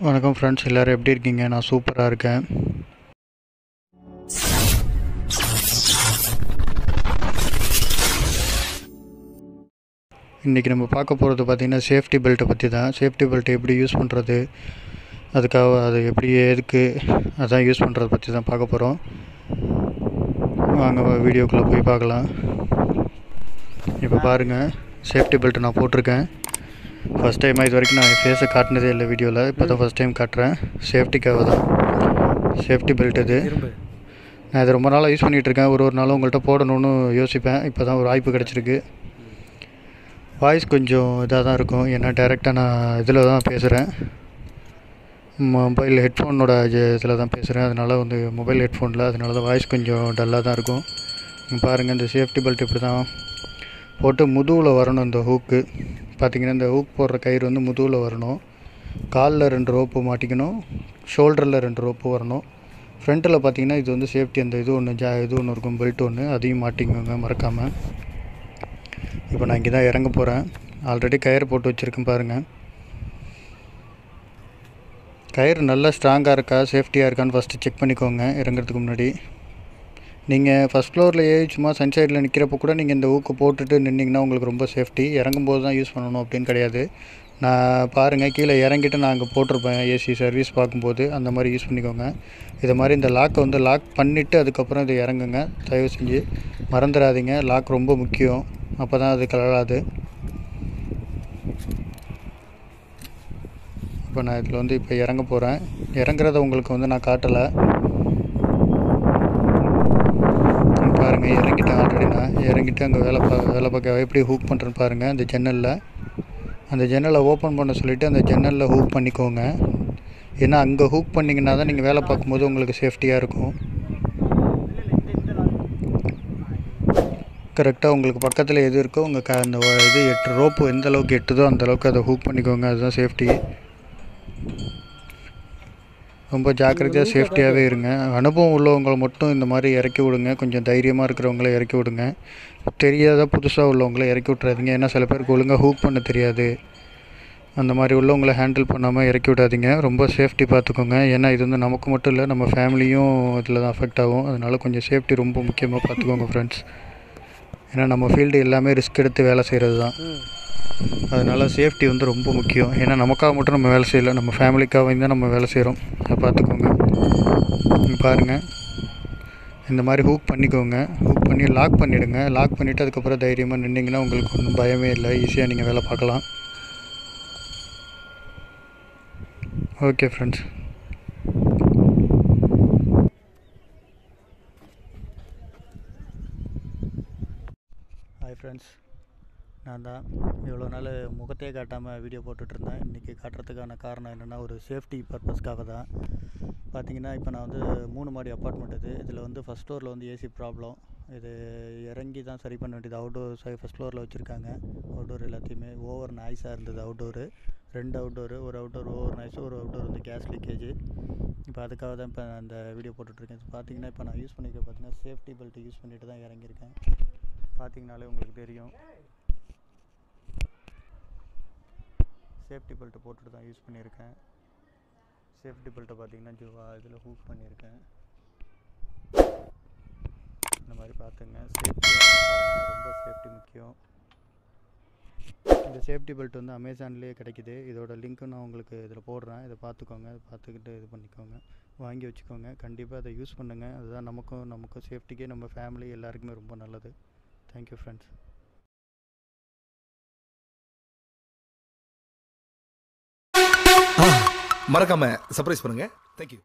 வணக்கம் ஃப்ரெண்ட்ஸ், எல்லோரும் எப்படி இருக்கீங்க? நான் சூப்பராக இருக்கேன். இன்றைக்கி நம்ம பார்க்க போகிறது பார்த்திங்கன்னா சேஃப்டி பெல்ட்டை பற்றி தான். சேஃப்டி பெல்ட் எப்படி யூஸ் பண்ணுறது, அதுக்காக அது எப்படி எதுக்கு அதான் யூஸ் பண்ணுறதை பற்றி தான் பார்க்க போகிறோம். வாங்க வீடியோக்குள்ளே போய் பார்க்கலாம். இப்போ பாருங்கள், சேஃப்டி பெல்ட் நான் போட்டிருக்கேன். ஃபஸ்ட் டைமாக இது வரைக்கும் நான் என் ஃபேஸை காட்டினதே இல்லை வீடியோவில். இப்போ தான் ஃபஸ்ட் டைம் காட்டுறேன். சேஃப்டிக்காக தான் சேஃப்டி பெல்ட் இது. நான் இதை ரொம்ப நாளாக யூஸ் பண்ணிகிட்ருக்கேன். ஒரு நாளும் உங்கள்கிட்ட போடணும்னு யோசிப்பேன். இப்போ தான் ஒரு வாய்ப்பு கிடச்சிருக்கு. வாய்ஸ் கொஞ்சம் இதாக தான் இருக்கும், ஏன்னா டைரெக்டாக நான் இதில் தான் பேசுகிறேன். மொபைல் ஹெட்ஃபோனோட இதில் தான் பேசுகிறேன். அதனால் வந்து மொபைல் ஹெட்ஃபோனில், அதனால தான் வாய்ஸ் கொஞ்சம் டல்லாக தான் இருக்கும். பாருங்கள், இந்த சேஃப்டி பெல்ட் இப்படி தான் போட்டு முதுகில் வரணும். இந்த ஹூக்கு பார்த்திங்கன்னா, இந்த ஹூக் போடுற கயிறு வந்து முதுகில் வரணும். காலில் 2 ரோப்பு மாட்டிக்கணும், ஷோல்டரில் 2 ரோப்பு வரணும். ஃப்ரண்ட்டில் பார்த்திங்கன்னா இது வந்து சேஃப்டி, அந்த இது ஒன்று இருக்கும், பெல்ட் ஒன்று, அதையும் மாட்டிக்கோங்க மறக்காமல். இப்போ நான் இங்கே தான் இறங்க போகிறேன். ஆல்ரெடி கயிறு போட்டு வச்சுருக்கேன் பாருங்கள். கயிறு நல்லா ஸ்ட்ராங்காக இருக்கா, சேஃப்டியாக இருக்கான்னு ஃபஸ்ட்டு செக் பண்ணிக்கோங்க இறங்குறதுக்கு முன்னாடி. நீங்கள் ஃபஸ்ட் ஃப்ளோர்லேயே சும்மா சன்சைடில் நிற்கிறப்போ கூட நீங்கள் இந்த ஊக்கு போட்டுட்டு நின்றிங்கன்னா உங்களுக்கு ரொம்ப சேஃப்டி. இறங்கும்போது தான் யூஸ் பண்ணணும் அப்படின்னு கிடையாது. நான் பாருங்கள், கீழே இறங்கிட்டு நான் அங்கே போட்டிருப்பேன் ஏசி சர்வீஸ் பார்க்கும்போது, அந்த மாதிரி யூஸ் பண்ணிக்கோங்க. இதை மாதிரி இந்த லாக்கை வந்து லாக் பண்ணிவிட்டு அதுக்கப்புறம் இதை இறங்குங்க. தயவு செஞ்சு மறந்துடாதீங்க, லாக் ரொம்ப முக்கியம். அப்போ தான் அது கலராது. இப்போ நான் இதில் வந்து இப்போ இறங்க போகிறேன். இறங்குறத உங்களுக்கு வந்து நான் காட்டலை. பாருங்கள், இறங்கிட்டேன். ஆல்ரெடி நான் இறங்கிட்டு அங்கே வேலை பார்க்க எப்படி ஹூக் பண்ணுறேன்னு பாருங்கள். அந்த ஜன்னலை ஓப்பன் பண்ண சொல்லிவிட்டு அந்த ஜன்னலில் ஹூக் பண்ணிக்கோங்க. ஏன்னா அங்கே ஹூக் பண்ணிங்கன்னா தான் நீங்கள் வேலை பார்க்கும்போது உங்களுக்கு சேஃப்டியாக இருக்கும். கரெக்டாக உங்களுக்கு பக்கத்தில் எது இருக்கோ உங்கள் அந்த இது ரோப்பு எந்த அளவுக்கு எட்டுதோ அந்தளவுக்கு அதை ஹூக் பண்ணிக்கோங்க. அதுதான் சேஃப்டி. ரொம்ப ஜாக்கிரதையாக சேஃப்டியாகவே இருங்க. அனுபவம் உள்ளவங்களை மட்டும் இந்த மாதிரி இறக்கி விடுங்க. கொஞ்சம் தைரியமாக இருக்கிறவங்கள இறக்கி விடுங்க. தெரியாத புதுசாக உள்ளவங்கள இறக்கி விட்றாதீங்க. ஏன்னா சில பேருக்கு ஒழுங்காக ஹூக் பண்ண தெரியாது. அந்த மாதிரி உள்ளவங்கள ஹேண்டில் பண்ணாமல் இறக்கி விடாதீங்க. ரொம்ப சேஃப்டி பார்த்துக்கோங்க. ஏன்னா இது வந்து நமக்கு மட்டும் இல்லை, நம்ம ஃபேமிலியும் இதில் தான் அஃபெக்ட் ஆகும். அதனால் கொஞ்சம் சேஃப்டி ரொம்ப முக்கியமாக பார்த்துக்கோங்க ஃப்ரெண்ட்ஸ். ஏன்னா நம்ம ஃபீல்டு எல்லாமே ரிஸ்க் எடுத்து வேலை செய்கிறது தான். அதனால் சேஃப்டி வந்து ரொம்ப முக்கியம். ஏன்னா நமக்காக மட்டும் நம்ம வேலை செய்யலை, நம்ம ஃபேமிலிக்காக தான் நம்ம வேலை செய்கிறோம். அதை பார்த்துக்கோங்க. பாருங்கள், இந்த மாதிரி ஹூக் பண்ணிக்கோங்க. ஹூக் பண்ணி லாக் பண்ணிவிடுங்க. லாக் பண்ணிவிட்டு அதுக்கப்புறம் தைரியமாக நின்றிங்கன்னா உங்களுக்கு ஒன்றும் பயமே இல்லை. ஈஸியாக நீங்கள் வேலை பார்க்கலாம். Okay friends. ஹாய் ஃப்ரெண்ட்ஸ், நான் தான் இவ்வளோ நாள் முகத்தையே காட்டாமல் வீடியோ போட்டுட்ருந்தேன். இன்றைக்கி காட்டுறதுக்கான காரணம் என்னென்னா, ஒரு சேஃப்டி பர்பஸ்க்காக தான். பார்த்திங்கன்னா, இப்போ நான் வந்து 3 மாடி அப்பார்ட்மெண்ட் இதில் வந்து ஃபஸ்ட் ஃப்ளோரில் வந்து ஏசி ப்ராப்ளம். இது இறங்கி தான் சரி பண்ண வேண்டியது. அவுட்டோர் ஃபஸ்ட் ஃப்ளோரில் வச்சுருக்காங்க. அவுட்டோர் எல்லாத்தையுமே ஓவர் நாய்ஸாக இருந்தது. அவுட்டோரு 2 அவுட்டோரு, ஒரு அவுட்டோர் ஓவர் நாய்ஸு, ஒரு அவுட்டோர் வந்து கேஸ் லீக்கேஜ். இப்போ அதுக்காக தான் இப்போ அந்த வீடியோ போட்டுட்ருக்கேன். பார்த்திங்கன்னா, இப்போ நான் யூஸ் பண்ணிக்க பார்த்திங்கன்னா சேஃப்டி பெல்ட் யூஸ் பண்ணிட்டு தான் இறங்கியிருக்கேன். பார்த்திங்கனாலே உங்களுக்கு தெரியும், சேஃப்டி பெல்ட்டை போட்டுட்டு தான் யூஸ் பண்ணியிருக்கேன். சேஃப்டி பெல்ட்டை பார்த்திங்கன்னா இதில் ஹூக் பண்ணியிருக்கேன். இந்த மாதிரி பார்த்துங்க, சேஃப்டியாக ரொம்ப சேஃப்டி முக்கியம். இந்த சேஃப்டி பெல்ட் வந்து அமேசான்லேயே கிடைக்கிது. இதோட லிங்க்கும் நான் உங்களுக்கு இதில் போடுறேன். இதை பார்த்துக்கோங்க. இதை பார்த்துக்கிட்டு இது பண்ணிக்கோங்க, வாங்கி வச்சுக்கோங்க. கண்டிப்பாக அதை யூஸ் பண்ணுங்கள். அதுதான் நமக்கும் சேஃப்டிக்கே, நம்ம ஃபேமிலி எல்லாருக்குமே ரொம்ப நல்லது. Thank you friends. மறக்காம சர்ப்ரைஸ் பண்ணுங்க. தேங்க்யூ.